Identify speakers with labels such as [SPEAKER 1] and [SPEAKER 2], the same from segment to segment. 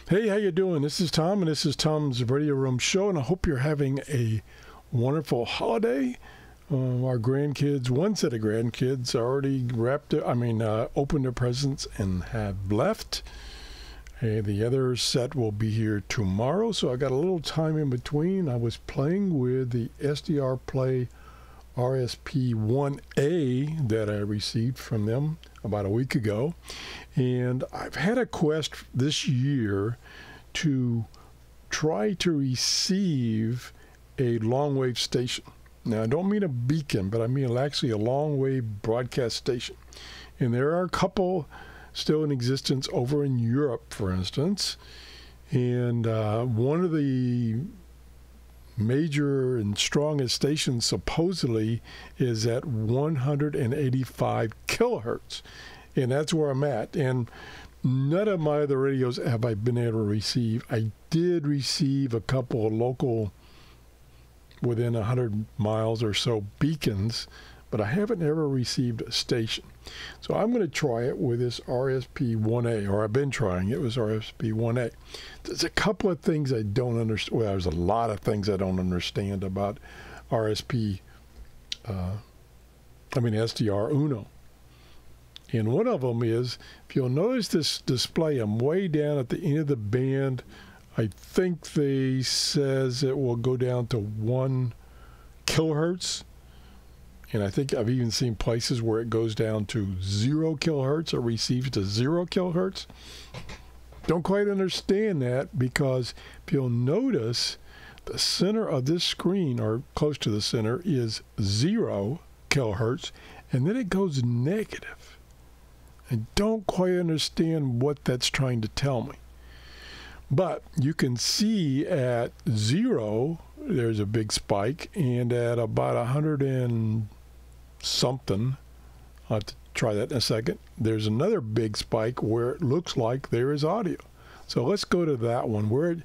[SPEAKER 1] Hey, how you doing? This is Tom, and this is Tom's Radio Room Show, and I hope you're having a wonderful holiday. Our grandkids, one set of grandkids, already opened their presents and have left. The other set will be here tomorrow, so I got a little time in between. I was playing with the SDRPlay RSP1A that I received from them about a week ago, and I've had a quest this year to try to receive a Longwave station. Now, I don't mean a beacon, but I mean actually a Longwave broadcast station. And there are a couple still in existence over in Europe, for instance. And one of the major and strongest stations supposedly is at 185 kilohertz. And that's where I'm at. And none of my other radios have I been able to receive. I did receive a couple of local, within 100 miles or so, beacons, but I haven't ever received a station. So I'm going to try it with this RSP1A, or I've been trying it with RSP1A. There's a couple of things I don't understand. Well, there's a lot of things I don't understand about SDR Uno. And one of them is, if you'll notice this display, I'm way down at the end of the band. I think they says it will go down to 1 kilohertz. And I think I've even seen places where it goes down to 0 kilohertz or receives to 0 kilohertz. Don't quite understand that, because if you'll notice, the center of this screen, or close to the center, is 0 kilohertz, and then it goes negative. I don't quite understand what that's trying to tell me. But you can see at 0, there's a big spike, and at about 100 and something, I'll have to try that in a second, there's another big spike where it looks like there is audio. So let's go to that one. We're at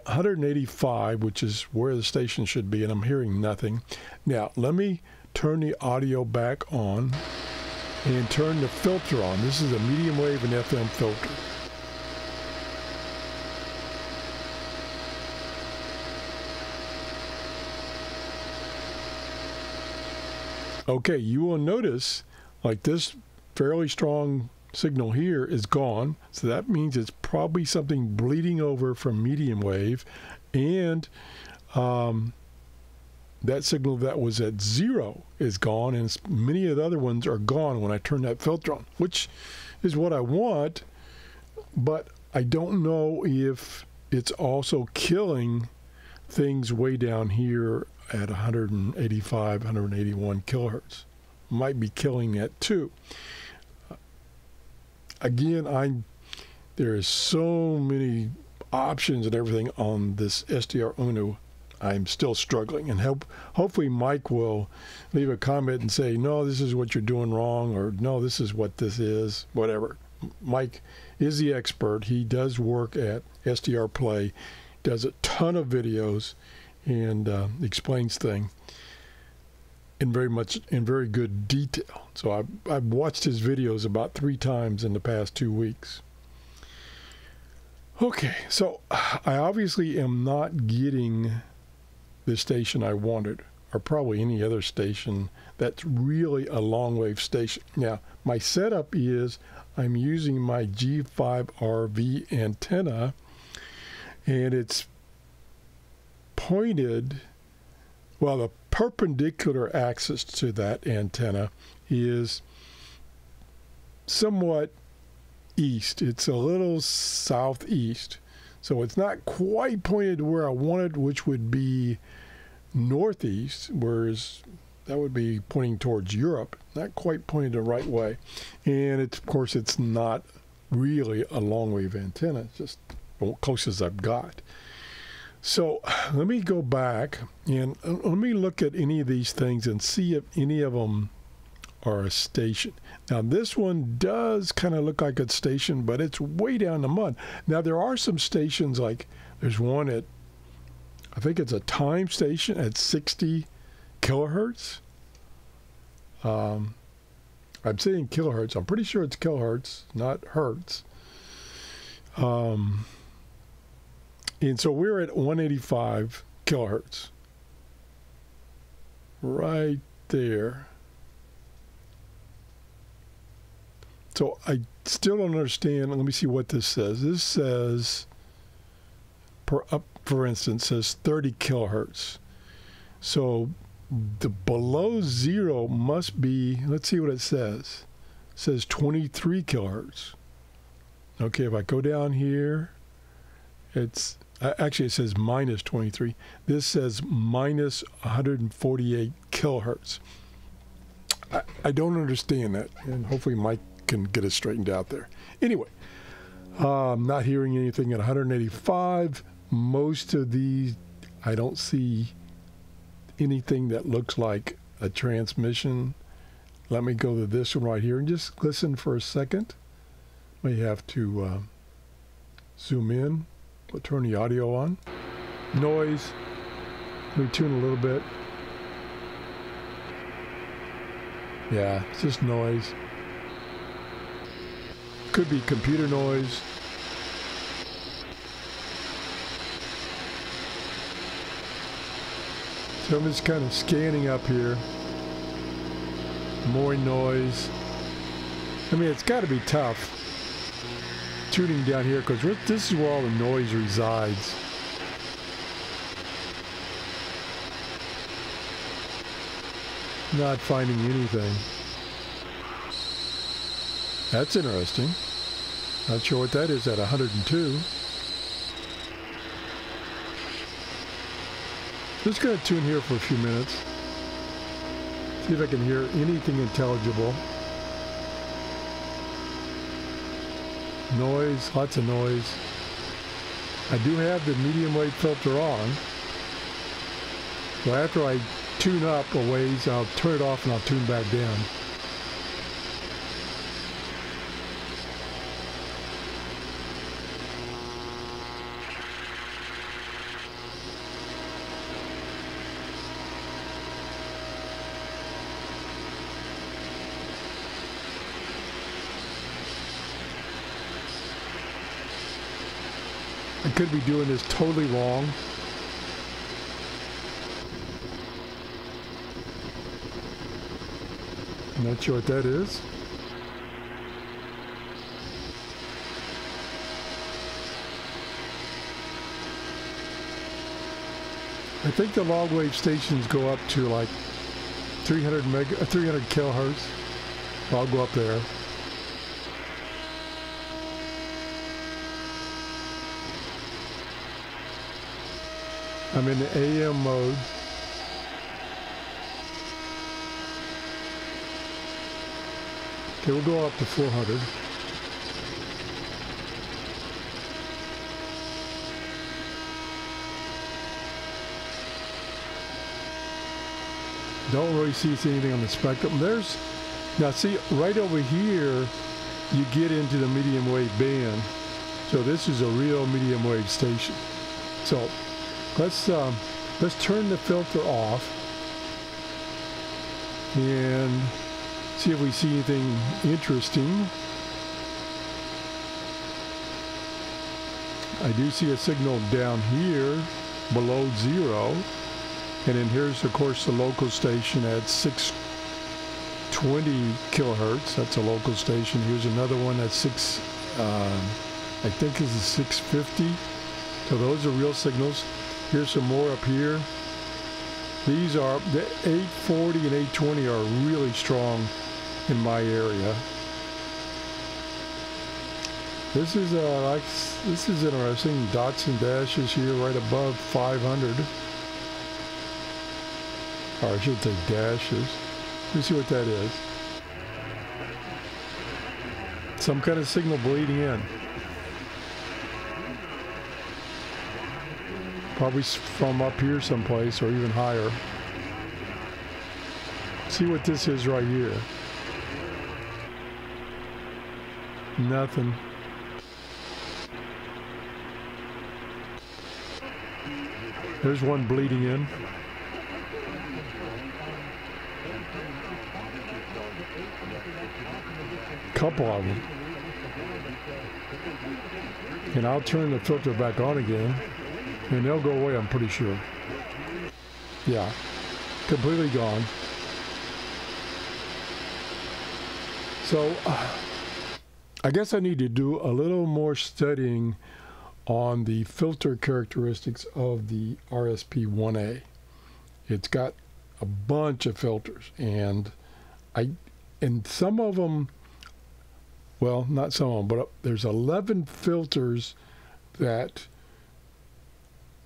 [SPEAKER 1] 185, which is where the station should be, and I'm hearing nothing. Now, let me turn the audio back on and turn the filter on. This is a medium wave and FM filter. Okay, you will notice, like, this fairly strong signal here is gone, so that means it's probably something bleeding over from medium wave, and that signal that was at 0 is gone, and many of the other ones are gone when I turn that filter on, which is what I want, but I don't know if it's also killing things way down here at 185, 181 kilohertz. Might be killing that too. Again, there is so many options and everything on this SDR Uno. I'm still struggling, and hopefully Mike will leave a comment and say, no, this is what you're doing wrong, or no, this is what this is, whatever. Mike is the expert. He does work at SDRPlay, does a ton of videos, and explains things in very good detail. So I've watched his videos about 3 times in the past 2 weeks. Okay, so I obviously am not getting the station I wanted, or probably any other station that's really a Longwave station. Now, my setup is I'm using my G5RV antenna, and it's pointed, well, the perpendicular axis to that antenna is somewhat east. It's a little southeast. So it's not quite pointed to where I wanted, which would be northeast, whereas that would be pointing towards Europe. Not quite pointed the right way. And of course, it's not really a long-wave antenna. It's just the closest I've got. So let me go back and let me look at any of these things and see if any of them are a station. Now, this one does kind of look like a station, but it's way down in the mud. Now, there are some stations, like there's one at, I think it's a time station at 60 kilohertz. I'm saying kilohertz. I'm pretty sure it's kilohertz, not hertz. And so we're at 185 kilohertz. Right there. So I still don't understand. Let me see what this says. This says, for instance, says 30 kilohertz. So the below zero must be, let's see what it says. It says 23 kilohertz. Okay, if I go down here, it's actually it says minus 23. This says minus 148 kilohertz. I don't understand that, and hopefully Mike can get it straightened out there. Anyway, I'm not hearing anything at 185. Most of these, I don't see anything that looks like a transmission. Let me go to this one right here and just listen for a second. May have to zoom in. We'll turn the audio on. Noise. Let me tune a little bit. Yeah, it's just noise. Could be computer noise. So I'm just kind of scanning up here. More noise. I mean, it's got to be tough tuning down here because this is where all the noise resides. Not finding anything. That's interesting. Not sure what that is at 102. Just going to tune here for a few minutes. See if I can hear anything intelligible. Noise, lots of noise. I do have the medium wave filter on. So after I tune up a ways, I'll turn it off and I'll tune back down. I could be doing this totally wrong. I'm not sure what that is. I think the Longwave stations go up to like 300 kilohertz. I'll go up there. I'm in the AM mode. Okay, we'll go up to 400. Don't really see anything on the spectrum. Now see, right over here, you get into the medium wave band. So this is a real medium wave station. So let's turn the filter off and see if we see anything interesting. I do see a signal down here below zero. And then here's, of course, the local station at 620 kilohertz. That's a local station. Here's another one at I think this is 650. So those are real signals. Here's some more up here. These are, the 840 and 820 are really strong in my area. This is this is interesting. Dots and dashes here right above 500. Or I should say dashes. Let me see what that is. Some kind of signal bleeding in. Probably from up here someplace or even higher. See what this is right here. Nothing. There's one bleeding in. Couple of them. And I'll turn the filter back on again. And they'll go away, I'm pretty sure. Yeah, completely gone. So I guess I need to do a little more studying on the filter characteristics of the RSP1A. It's got a bunch of filters, and some of them, well, not some of them, but there's 11 filters that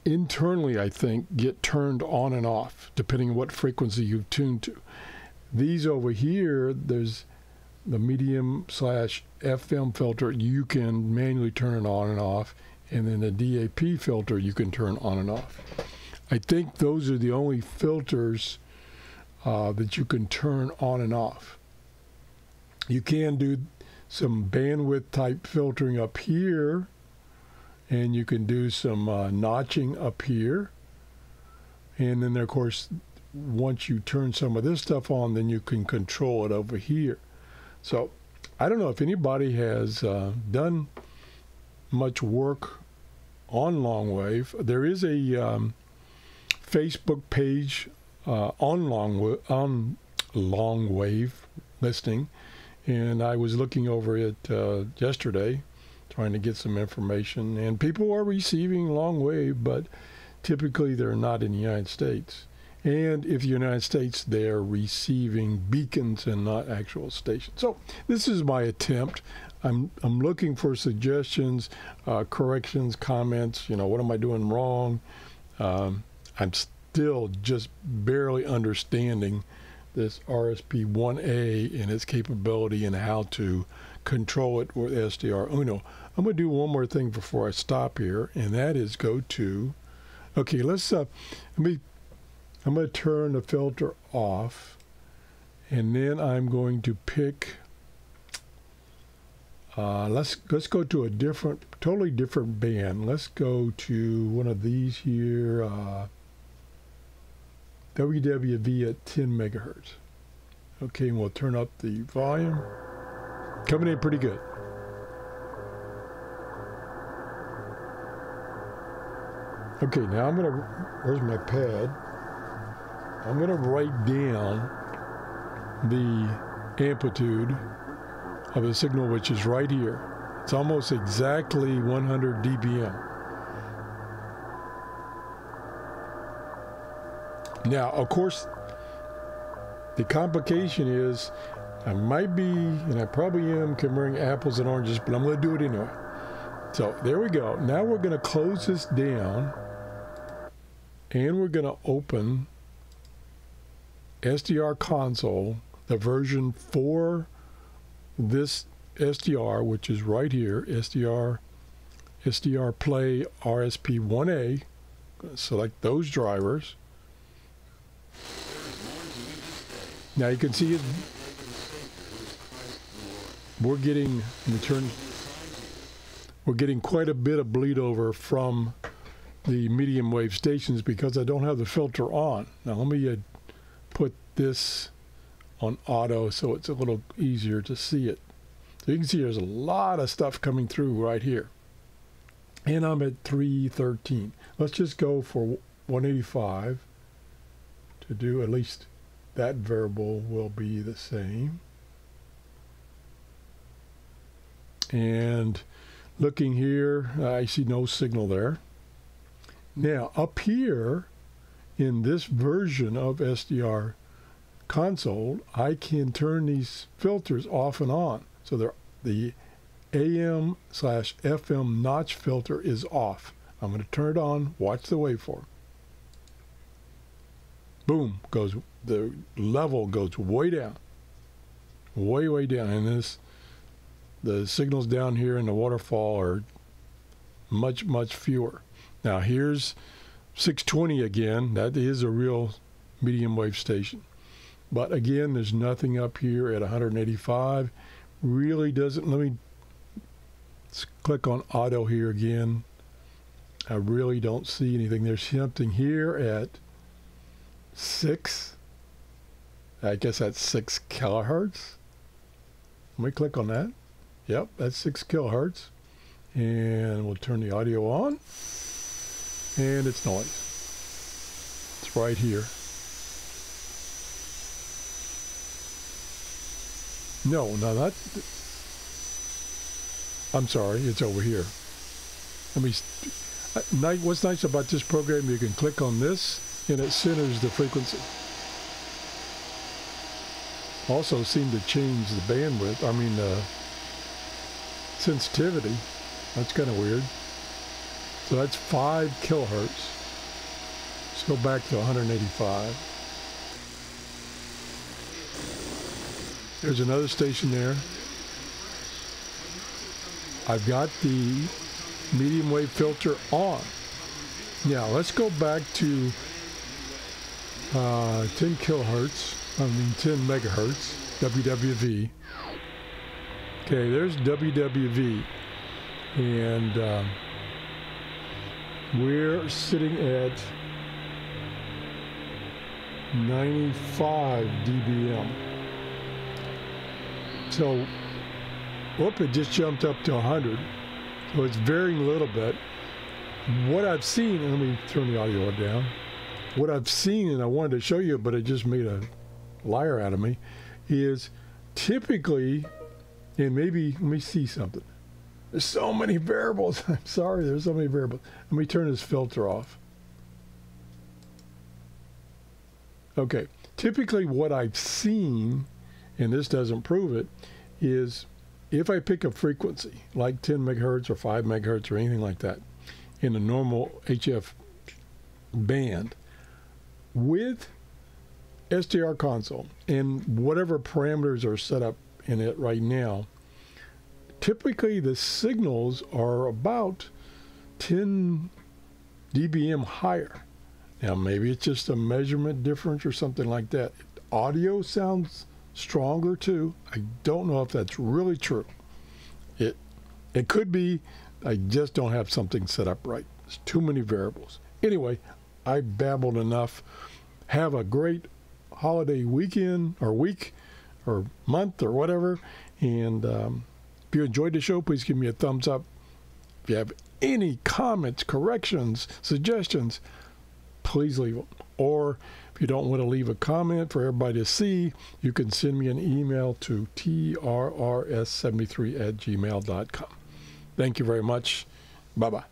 [SPEAKER 1] internally, I think, get turned on and off depending on what frequency you've tuned to. These over here, there's the medium/FM filter, you can manually turn it on and off, and then the DAP filter you can turn on and off. I think those are the only filters that you can turn on and off. You can do some bandwidth type filtering up here, and you can do some notching up here, and then of course once you turn some of this stuff on, then you can control it over here. So I don't know if anybody has done much work on Longwave. There is a Facebook page on Longwave listing, and I was looking over it yesterday, trying to get some information. And people are receiving Longwave, but typically they're not in the United States. And if the United States, they're receiving beacons and not actual stations. So this is my attempt. I'm looking for suggestions, corrections, comments. You know, what am I doing wrong? I'm still just barely understanding this RSP1A and its capability and how to control it with SDR Uno. I'm going to do one more thing before I stop here, and that is go to, okay, I'm going to turn the filter off, and then I'm going to pick, let's go to a totally different band. Let's go to one of these here, WWV at 10 megahertz. Okay, and we'll turn up the volume. Coming in pretty good. Okay, now where's my pad? I'm going to write down the amplitude of the signal, which is right here. It's almost exactly 100 dBm. Now, of course, the complication is I might be, and I probably am, comparing apples and oranges, but I'm going to do it anyway. So there we go. Now we're going to close this down, and we're going to open SDR console, the version for this SDR, which is right here, SDRPlay RSP1A. Select those drivers. Now you can see it. We're getting quite a bit of bleed over from the medium wave stations because I don't have the filter on. Now let me put this on auto so it's a little easier to see it. So you can see there's a lot of stuff coming through right here. And I'm at 313. Let's just go for 185 to do at least that variable will be the same. And looking here, I see no signal there. Now up here in this version of SDR console, I can turn these filters off and on. So the AM/FM notch filter is off. I'm going to turn it on, watch the waveform. Boom, the level goes way down. Way down. And the signals down here in the waterfall are much fewer. Now here's 620 again. That is a real medium wave station. But again, there's nothing up here at 185. Really doesn't, let's click on auto here again. I really don't see anything. There's something here at 6. I guess that's 6 kilohertz. Let me click on that. Yep, that's 6 kilohertz. And we'll turn the audio on. and it's noise. It's right here. No, not. I'm sorry, it's over here. What's nice about this program, you can click on this and it centers the frequency. Also seem to change the bandwidth, sensitivity. That's kind of weird. So that's 5 kilohertz. Let's go back to 185. There's another station there. I've got the medium wave filter on. Now let's go back to 10 megahertz, WWV. Okay, there's WWV. And we're sitting at 95 dBm. So, whoop, it just jumped up to 100. So it's varying a little bit. What I've seen, and let me turn the audio down. What I've seen, and I wanted to show you, but it just made a liar out of me, is typically, and maybe, let me see something. There's so many variables. I'm sorry, there's so many variables. Let me turn this filter off. Okay, typically what I've seen, and this doesn't prove it, is if I pick a frequency, like 10 megahertz or 5 megahertz or anything like that, in a normal HF band, with SDR console and whatever parameters are set up in it right now, typically the signals are about 10 dBm higher. Now maybe it's just a measurement difference or something like that. Audio sounds stronger too. I don't know if that's really true. It could be. I just don't have something set up right. There's too many variables. Anyway, I babbled enough. Have a great holiday weekend or week or month or whatever. And if you enjoyed the show, please give me a thumbs up. If you have any comments, corrections, suggestions, please leave them. Or if you don't want to leave a comment for everybody to see, you can send me an email to TRRS73@gmail.com. Thank you very much. Bye-bye.